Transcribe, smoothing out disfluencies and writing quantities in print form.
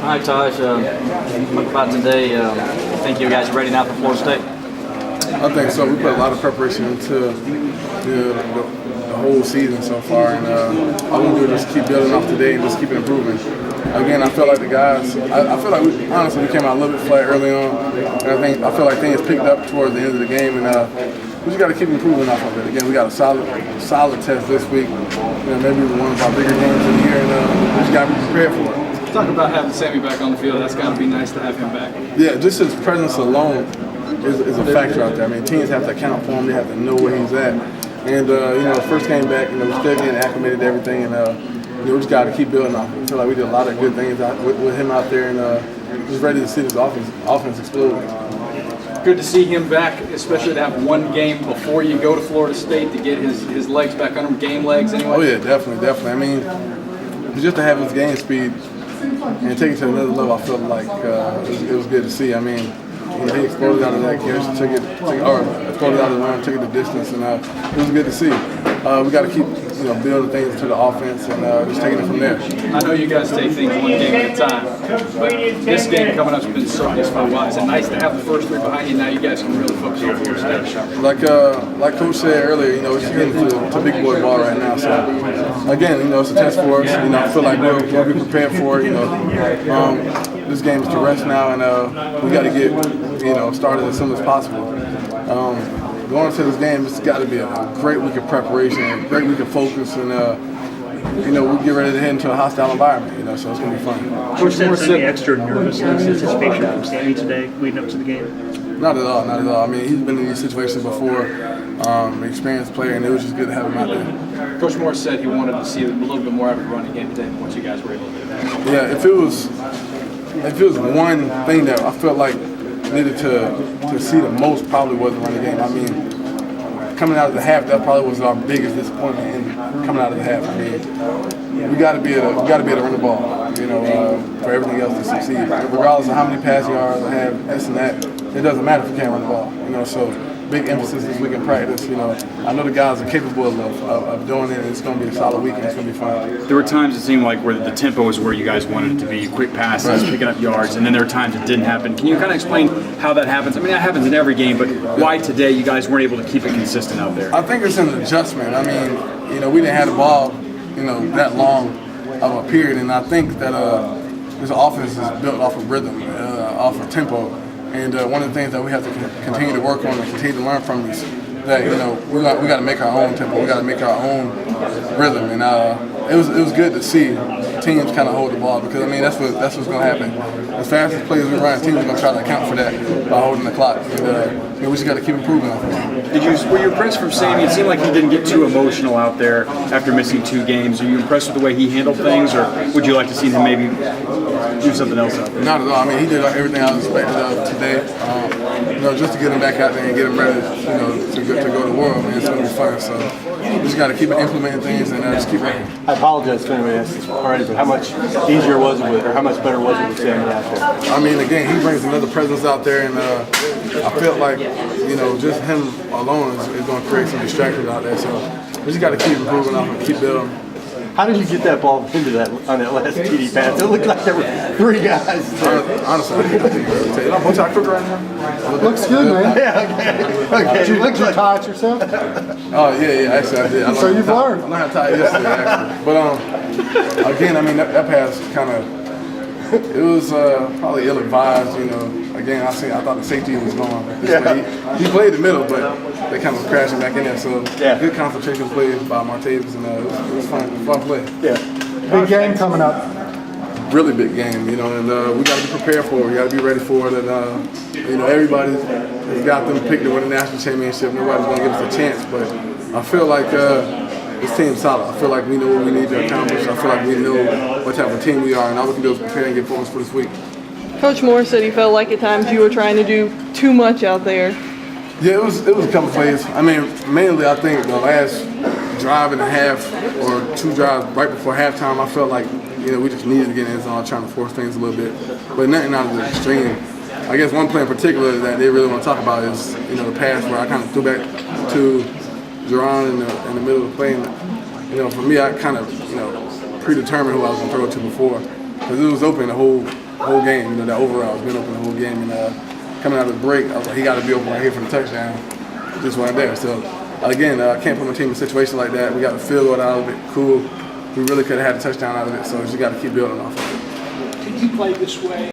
Hi, Taj. What about today? Think you guys are ready now for Florida State? I think so. We put a lot of preparation into the whole season so far, and all we do is just keep building off today and just keep improving. Again, I feel like the guys. I feel like honestly we came out a little bit flat early on, and I feel like things picked up towards the end of the game, and we just got to keep improving off of it. Again, we got a solid test this week. Maybe one of our bigger games of the year, and we just got to be prepared for it. Talk about having Sammy back on the field. That's got to be nice to have him back. Yeah, just his presence alone is a factor out there. I mean, teams have to account for him. They have to know where he's at. And first game back, we're still getting acclimated to everything, and we just got to keep building off it. I feel like we did a lot of good things with him out there, and just ready to see this offense explode. Good to see him back, especially to have one game before you go to Florida State to get his legs back under him, game legs anyway. Oh yeah, definitely. I mean, just to have his game speed and take it to another level, I felt like it was good to see. I mean, he exploded out of that catch, exploded out of the run, took it the distance, and it was good to see. We got to keep building things to the offense and just taking it from there. I know you guys take things one game at a time, but this game coming up has been so nice for a while. Is it nice to have the first three behind you? Now you guys can really focus on Florida State. Like Coach said earlier, it's getting to big boy ball right now. So again, it's a test for us. I feel like we'll be prepared for it. This game is to rest now, and we got to get started as soon as possible. Going into this game, it's got to be a great week of preparation, a great week of focus, and we'll get ready to head into a hostile environment. So it's going to be fun. Coach said any extra nervousness, anticipation from Sammy today, leading up to the game? Not at all. I mean, he's been in these situations before, an experienced player, and it was just good to have him out there. Coach Morris said he wanted to see a little bit more of a running game today than what you guys were able to do. Yeah, if it was one thing that I felt like needed to see the most, probably was the running game. I mean, coming out of the half, that probably was our biggest disappointment in coming out of the half. I mean, we got to be able to run the ball, for everything else to succeed. Regardless of how many passing yards I have, this and that, it doesn't matter if you can't run the ball. So big emphasis this week in practice. I know the guys are capable of doing it, and it's going to be a solid week, and it's going to be fun. There were times it seemed like where the tempo was where you guys wanted it to be, quick passes, picking up yards, and then there were times it didn't happen. Can you kind of explain how that happens? I mean, that happens in every game, but why today you guys weren't able to keep it consistent out there? I think it's an adjustment. I mean, we didn't have the ball, that long of a period, and I think that this offense is built off of rhythm, off of tempo. And one of the things that we have to continue to work on and continue to learn from is that we got to make our own tempo, we got to make our own rhythm, and it was good to see teams kind of hold the ball, because that's what's going to happen. As fast as players we run, teams are going to try to account for that by holding the clock. And we just got to keep improving on it. Were you impressed from Sammy? It seemed like he didn't get too emotional out there after missing 2 games. Are you impressed with the way he handled things, or would you like to see him maybe do something else out there? Not at all. I mean, he did everything I was expected of today. Just to get him back out there and get him ready, to go to the world, man, it's going to be fun. So we just got to keep implementing things and just keep working. I apologize if anybody asked this already, but how much easier was it or how much better was it with Sammy out there? I mean, again, he brings another presence out there, and I felt like, just him alone is going to create some distractions out there. So we just got to keep improving off and keep building. How did you get that ball into that on that last TD pass? It looked like there were 3 guys. Honestly, I think what's our quick right now? Looks good, man. Yeah, okay. Did you tie it yourself? Oh, yeah, actually I did. So you've learned. I learned how to tie it yesterday, actually. But again, that pass kind of, it was probably ill-advised, Again, I thought the safety was going this way. He played the middle, but they kind of crashing back in there. So good concentration play by Martavis, and it was fun play. Yeah. Big game coming up. Really big game, and we got to be prepared for it. We got to be ready for it. And everybody has got them picked to win the national championship. Nobody's going to give us a chance, but I feel like this team's solid. I feel like we know what we need to accomplish. I feel like we know what type of team we are, and all we can do is prepare and get focused for this week. Coach Moore said he felt like at times you were trying to do too much out there. Yeah, it was a couple plays. I mean, mainly I think the last drive and a half or 2 drives right before halftime, I felt like we just needed to get in the zone, trying to force things a little bit, but nothing out of the extreme. I guess one play in particular that they really want to talk about is the pass where I kind of threw back to Jerron in the middle of the play. And, for me, I kind of predetermined who I was going to throw it to before, because it was open the whole whole game. You know, that overall has been open the whole game. And coming out of the break, I was like, he got to be open right here for the touchdown. Just right there. So again, I can't put my team in a situation like that. We got the field goal out of it. Cool. We really could have had a touchdown out of it. So just got to keep building off of it. Can you play this way?